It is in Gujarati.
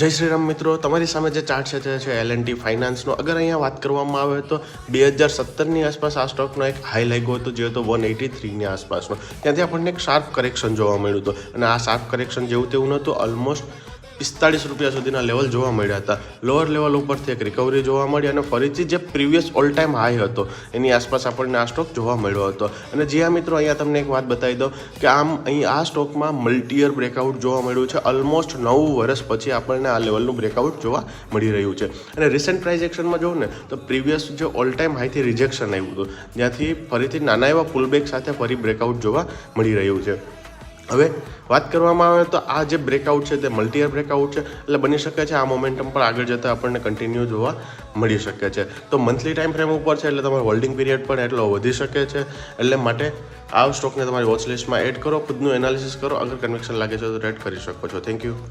જય શ્રી રામ મિત્રો, તમારી સામે જે ચાર્ટ છે તે છે L&T ફાઇનાન્સનો. અગર અહીંયા વાત કરવામાં આવે તો 2017ની આસપાસ આ સ્ટોકનો એક હાઈ લાગ્યો હતો, જે હતો 183ની આસપાસનો. ત્યાંથી આપણને એક શાર્પ કરેક્શન જોવા મળ્યું હતું, અને આ શાર્પ કરેક્શન જેવું તેવું નહોતું. ઓલમોસ્ટ 45 રૂપિયા સુધીના લેવલ જોવા મળ્યા હતા. લોઅર લેવલ ઉપરથી એક રિકવરી જોવા મળી, અને ફરીથી જે પ્રીવિયસ ઓલ ટાઈમ હાઈ હતો એની આસપાસ આપણને આ સ્ટોક જોવા મળ્યો હતો. અને જી હા મિત્રો, અહીંયા તમને એક વાત બતાવી દઉં કે અહીં આ સ્ટોકમાં મલ્ટીયર બ્રેકઆઉટ જોવા મળ્યું છે. ઓલમોસ્ટ 9 વર્ષ પછી આપણને આ લેવલનું બ્રેકઆઉટ જોવા મળી રહ્યું છે. અને રિસન્ટ પ્રાઇસ એક્શનમાં જોઉં ને તો પ્રીવિયસ જે ઓલ ટાઈમ હાઈથી રિજેક્શન આવ્યું હતું, જ્યાંથી ફરીથી નાના એવા પુલબેક સાથે ફરી બ્રેકઆઉટ જોવા મળી રહ્યું છે. હવે વાત કરવામાં આવે તો આ જે બ્રેકઆઉટ છે તે મલ્ટીયર બ્રેકઆઉટ છે, એટલે બની શકે છે આ મોમેન્ટમ પર આગળ જતાં આપણને કન્ટિન્યુ જોવા મળી શકે છે. તો મંથલી ટાઈમ ફ્રેમ ઉપર છે, એટલે તમારો હોલ્ડિંગ પીરિયડ પણ એટલો વધી શકે છે. એટલે માટે આ સ્ટોકને તમારી વોચ લિસ્ટમાં એડ કરો, ખુદનું એનાલિસિસ કરો. અગર કન્વિક્શન લાગે છે તો ટ્રેડ કરી શકો છો. Thank you.